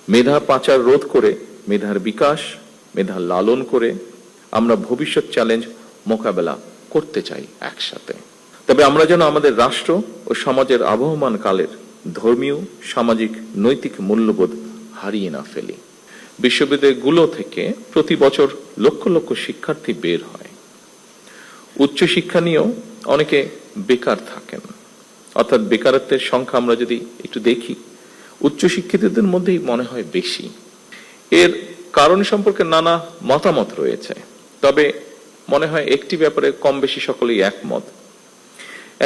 মেধা পাচার রোধ করে মেধার বিকাশ, মেধা লালন করে আমরা ভবিষ্যৎ চ্যালেঞ্জ মোকাবেলা করতে চাই একসাথে। তবে আমরা যেন আমাদের রাষ্ট্র ও সমাজের আবহমান কালের ধর্মীয়, সামাজিক, নৈতিক মূল্যবোধ হারিয়ে না ফেলি। বিশ্ববিদ্যালয়গুলো থেকে প্রতি বছর লক্ষ লক্ষ শিক্ষার্থী বের হয়। উচ্চশিক্ষা নিয়েও অনেকে বেকার থাকেন, অর্থাৎ বেকারত্বের সংখ্যা আমরা যদি একটু দেখি, উচ্চশিক্ষিতদের মধ্যেই মনে হয় বেশি। এর কারণ সম্পর্কে নানা মতামত রয়েছে, তবে মনে হয় একটি ব্যাপারে কম বেশি সকলেই একমত।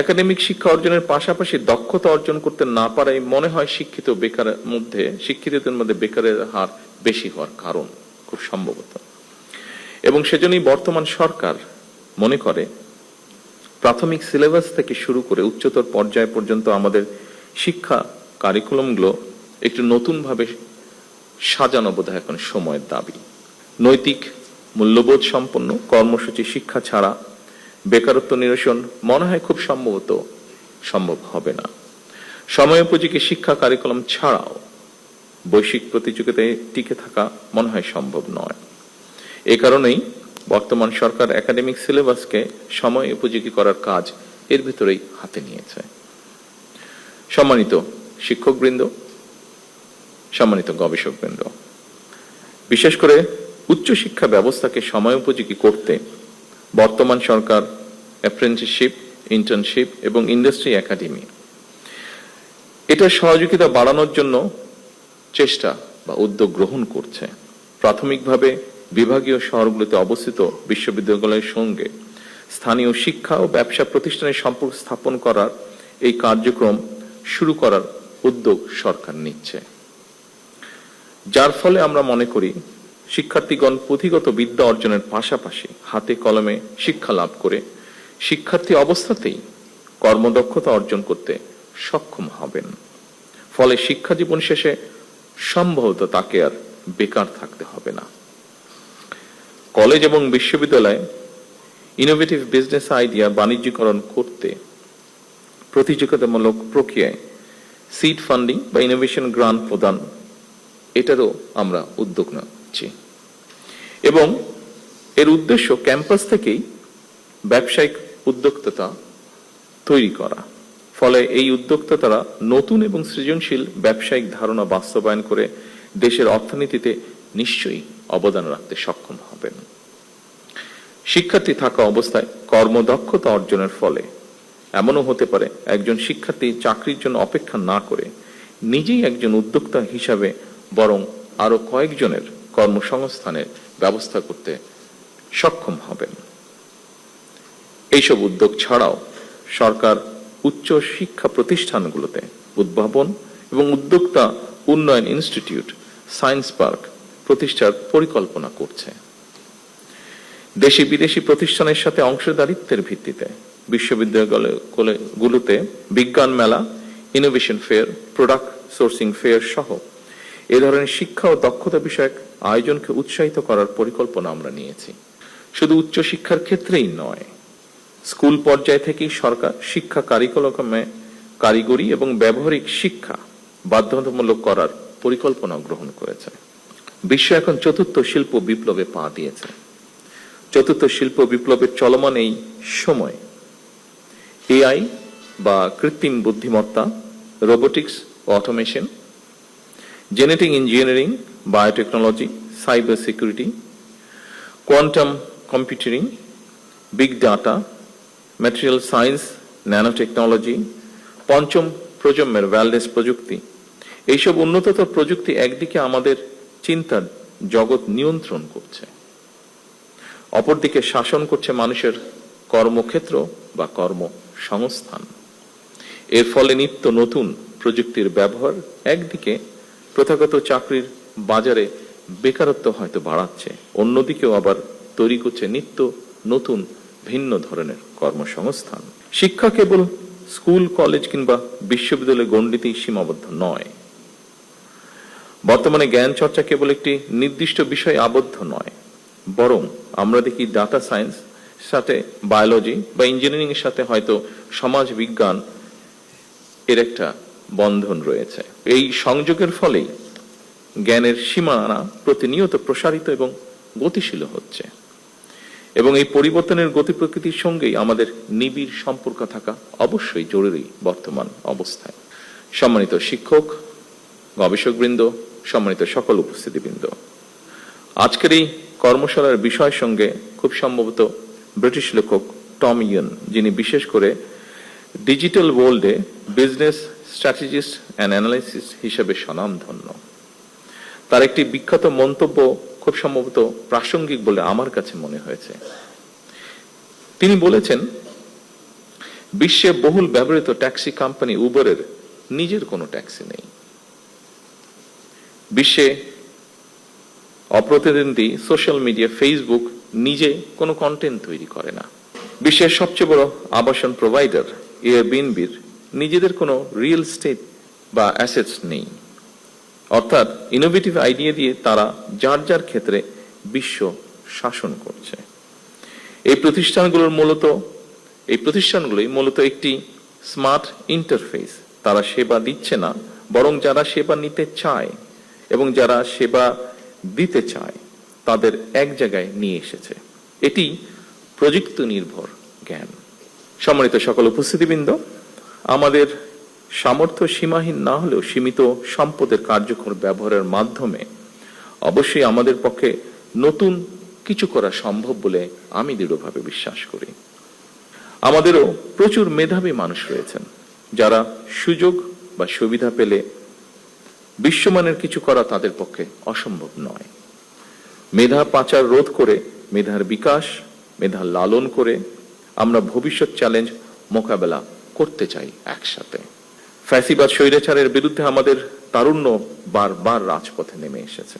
একাডেমিক শিক্ষা অর্জনের পাশাপাশি দক্ষতা অর্জন করতে না পারাই মনে হয় শিক্ষিতদের মধ্যে বেকারের হার বেশি হওয়ার কারণ, খুব সম্ভবত। এবং সেজন্যই বর্তমান সরকার মনে করে প্রাথমিক সিলেবাস থেকে শুরু করে উচ্চতর পর্যায় পর্যন্ত আমাদের শিক্ষা কারিকুলামগুলো একটু নতুনভাবে সাজানো বোধহয় এখন সময়ের দাবি। নৈতিক মূল্যবোধ সম্পন্ন কর্মসূচি শিক্ষা ছাড়া বেকারত্ব নিরসন মনে হয় খুব সম্ভবত সম্ভব হবে না। সময়োপযোগী শিক্ষা কারিকুলাম ছাড়াও বৈশ্বিক প্রতিযোগিতায় টিকে থাকা মনে হয় সম্ভব নয়। এ কারণেই বর্তমান সরকার একাডেমিক সিলেবাসকে সময় উপযোগী করার কাজ এর ভিতরেই হাতে নিয়েছে। সম্মানিত শিক্ষকবৃন্দ, সম্মানিত গবেষকবৃন্দ, বিশেষ করে উচ্চশিক্ষা ব্যবস্থাকে সময় উপযোগী করতে বর্তমান সরকার অ্যাপ্রেন্টিসশিপ, ইন্টার্নশিপ এবং ইন্ডাস্ট্রি একাডেমি এটার সহযোগিতা বাড়ানোর জন্য চেষ্টা বা উদ্যোগ গ্রহণ করছে। প্রাথমিকভাবে বিভাগীয় শহরগুলোতে অবস্থিত বিশ্ববিদ্যালয়ের সঙ্গে স্থানীয় শিক্ষা ও ব্যবসা প্রতিষ্ঠানের সম্পর্ক স্থাপন করার এই কার্যক্রম শুরু করার উদ্যোগ সরকার নিচ্ছে, যার ফলে আমরা মনে করি শিক্ষার্থীগণ পুঁথিগত বিদ্যা অর্জনের পাশাপাশি হাতে কলমে শিক্ষা লাভ করে শিক্ষার্থী অবস্থাতেই কর্মদক্ষতা অর্জন করতে সক্ষম হবেন। ফলে শিক্ষা জীবন শেষে সম্ভবত তাকে আর বেকার থাকতে হবে না। কলেজ এবং বিশ্ববিদ্যালয়ে ইনোভেটিভ বিজনেস আইডিয়া বাণিজ্যিকরণ করতে প্রতিযোগিতামূলক প্রক্রিয়ায় সিড ফান্ডিং বা ইনোভেশন গ্রান্ট প্রদান, এটারও আমরা উদ্যোগ নিচ্ছি এবং এর উদ্দেশ্য ক্যাম্পাস থেকেই ব্যবসায়িক উদ্যোক্তা তৈরি করা। ফলে এই উদ্যোক্তারা নতুন এবং সৃজনশীল ব্যবসায়িক ধারণা বাস্তবায়ন করে দেশের অর্থনীতিতে নিশ্চয়ই অবদান রাখতে সক্ষম হবেন। শিক্ষার্থী থাকা অবস্থায় কর্মদক্ষতা অর্জনের ফলে এমনও হতে পারে একজন শিক্ষার্থী চাকরির জন্য অপেক্ষা না করে নিজেই একজন উদ্যোক্তা হিসাবে বরং আরো কয়েকজনের কর্মসংস্থানের ব্যবস্থা করতে সক্ষম হবেন। এইসব উদ্যোগ ছাড়াও সরকার উচ্চ শিক্ষা প্রতিষ্ঠানগুলোতে উদ্ভাবন এবং উদ্যোক্তা উন্নয়ন ইনস্টিটিউট, সায়েন্স পার্ক প্রতিষ্ঠার পরিকল্পনা করছে। দেশি বিদেশি প্রতিষ্ঠানের সাথে অংশীদারিত্বের ভিত্তিতে বিশ্ববিদ্যালয়গুলোতে বিজ্ঞান মেলা, innovation fair, product sourcing fair সহ এ ধরনের শিক্ষা ও দক্ষতা বিষয়ক আয়োজনকে উৎসাহিত করার পরিকল্পনা আমরা নিয়েছি। শুধু উচ্চশিক্ষার ক্ষেত্রেই নয়, স্কুল পর্যায় থেকেই সরকার শিক্ষা কারিকুলামে কারিগরি এবং ব্যবহারিক শিক্ষা বাধ্যতামূলক করার পরিকল্পনা গ্রহণ করেছে। বিশ্ব এখন চতুর্থ শিল্প বিপ্লবে পা দিয়েছে। চতুর্থ শিল্প বিপ্লবের চলমান এই সময় এআই বা কৃত্রিম বুদ্ধিমত্তা, robotics, automation, genetic engineering, biotechnology, cyber security, quantum computing, big data, material science, nano technology, পঞ্চম প্রজন্মের ওয়্যারলেস প্রযুক্তি, এইসব উন্নততর প্রযুক্তি একদিকে আমাদের চিন্তার জগৎ নিয়ন্ত্রণ করছে, অপরদিকে শাসন করছে মানুষের কর্মক্ষেত্র বা কর্মসংস্থান। এর ফলে নিত্য নতুন প্রযুক্তির ব্যবহার একদিকে প্রথাগত চাকরির বাজারে বেকারত্ব হয়তো বাড়াচ্ছে, অন্যদিকেও আবার তৈরি করছে নিত্য নতুন ভিন্ন ধরনের কর্মসংস্থান। শিক্ষা কেবল স্কুল, কলেজ কিংবা বিশ্ববিদ্যালয় গণ্ডিতেই সীমাবদ্ধ নয়। বর্তমানে জ্ঞান চর্চা কেবল একটি নির্দিষ্ট বিষয়ে আবদ্ধ নয়, বরং আমরা দেখি ডাটা সায়েন্স সাথে বায়োলজি বা ইঞ্জিনিয়ারিং এর সাথে হয়তো সমাজ বিজ্ঞান এর একটা বন্ধন রয়েছে। এই সংযোগের ফলেই জ্ঞানের সীমানা প্রতিনিয়ত প্রসারিত এবং গতিশীল হচ্ছে, এবং এই পরিবর্তনের গতি প্রকৃতির সঙ্গেই আমাদের নিবিড় সম্পর্ক থাকা অবশ্যই জরুরি বর্তমান অবস্থায়। সম্মানিত শিক্ষক, গবেষকবৃন্দ, সম্মানিত সকল উপস্থিতিবৃন্দ, আজকের এই কর্মশালার বিষয়ের সঙ্গে খুব সম্ভবত ব্রিটিশ লেখক টম ইয়ন, যিনি বিশেষ করে ডিজিটাল ওয়ার্ল্ডে বিজনেস স্ট্র্যাটেজিস্ট অ্যান্ড অ্যানালাইসিস হিসেবে স্বনামধন্য, তার একটি বিখ্যাত মন্তব্য খুব সম্ভবত প্রাসঙ্গিক বলে আমার কাছে মনে হয়েছে। তিনি বলেছেন, বিশ্বে বহুল ব্যবহৃত ট্যাক্সি কোম্পানি উবারের নিজের কোনো ট্যাক্সি নেই। বিশ্বে অপ্রতিদ্বন্দ্বী সোশ্যাল মিডিয়া ফেসবুক নিজে কোনো কন্টেন্ট তৈরি করে না। বিশ্বের সবচেয়ে বড় আবাসন প্রোভাইডার এয়ারবিএনবির নিজেদের কোনো রিয়েল এস্টেট বা অ্যাসেটস নেই। অর্থাৎ ইনোভেটিভ আইডিয়া দিয়ে তারা যার যার ক্ষেত্রে বিশ্ব শাসন করছে। এই প্রতিষ্ঠানগুলোই মূলত একটি স্মার্ট ইন্টারফেস। তারা সেবা দিচ্ছে না, বরং যারা সেবা নিতে চায় এবং যারা সেবা দিতে চায় তাদের এক জায়গায় নিয়ে এসেছে। এটি প্রযুক্তি নির্ভর জ্ঞান। সম্মানিত সকল উপস্থিতিবৃন্দ, আমাদের সামর্থ্য সীমাহীন না হলেও সীমিত সম্পদের কার্যকর ব্যবহারের মাধ্যমে অবশ্যই আমাদের পক্ষে নতুন কিছু করা সম্ভব বলে আমি দৃঢ়ভাবে বিশ্বাস করি। আমাদেরও প্রচুর মেধাবী মানুষ রয়েছেন যারা সুযোগ বা সুবিধা পেলে বিশ্বমানের কিছু করা তাদের পক্ষে অসম্ভব নয়। মেধা পাচার রোধ করে, মেধার বিকাশ, মেধা লালন করে আমরা ভবিষ্যৎ চ্যালেঞ্জ মোকাবেলা করতে চাই একসাথে। ফ্যাসিবাদ স্বৈরাচারের বিরুদ্ধে আমাদের তারুণ্য বারবার রাজপথে নেমে এসেছে।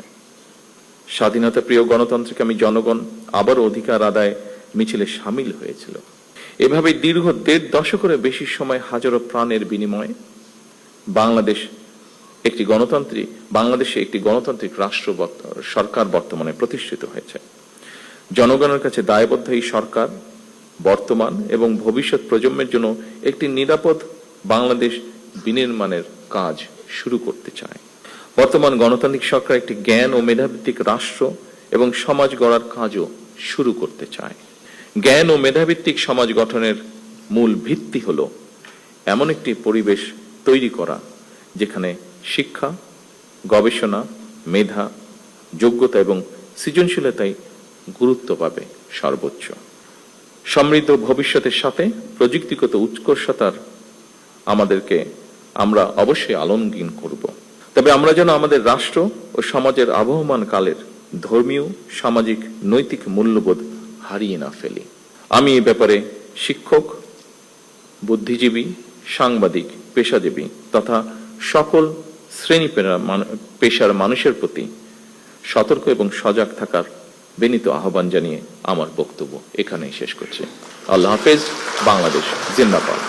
স্বাধীনতা প্রিয় গণতান্ত্রিকামী জনগণ আবারও অধিকার আদায় মিছিলে সামিল হয়েছিল। এভাবে দীর্ঘ ১.৫ দশকের বেশি সময় হাজারো প্রাণের বিনিময়ে বাংলাদেশে একটি গণতান্ত্রিক সরকার বর্তমানে প্রতিষ্ঠিত হয়েছে। জনগণের কাছে দায়বদ্ধ এই সরকার বর্তমান এবং ভবিষ্যৎ প্রজন্মের জন্য একটি নিরাপদ বাংলাদেশ বিনির্মাণের কাজ শুরু করতে চায়। বর্তমান গণতান্ত্রিক সরকার একটি জ্ঞান ও মেধাভিত্তিক রাষ্ট্র এবং সমাজ গড়ার কাজও শুরু করতে চায়। জ্ঞান ও মেধাভিত্তিক সমাজ গঠনের মূল ভিত্তি হল এমন একটি পরিবেশ তৈরি করা যেখানে শিক্ষা, গবেষণা, মেধা, যোগ্যতা এবং সৃজনশীলতায় গুরুত্ব পাবে সর্বোচ্চ। সমৃদ্ধ ভবিষ্যতের সাথে প্রযুক্তিগত উৎকর্ষতার আমরা অবশ্যই আলিঙ্গন করব। তবে আমরা যেন আমাদের রাষ্ট্র ও সমাজের আবহমান কালের ধর্মীয়, সামাজিক, নৈতিক মূল্যবোধ হারিয়ে না ফেলি। আমি এ ব্যাপারে শিক্ষক, বুদ্ধিজীবী, সাংবাদিক, পেশাজীবী তথা সকল শ্রেণী পেশার মানুষের প্রতি সতর্ক এবং সজাগ থাকার বিনীত আহ্বান জানিয়ে আমার বক্তব্য এখানেই শেষ করছি। আল্লাহ হাফেজ। বাংলাদেশ জিন্দাবাদ।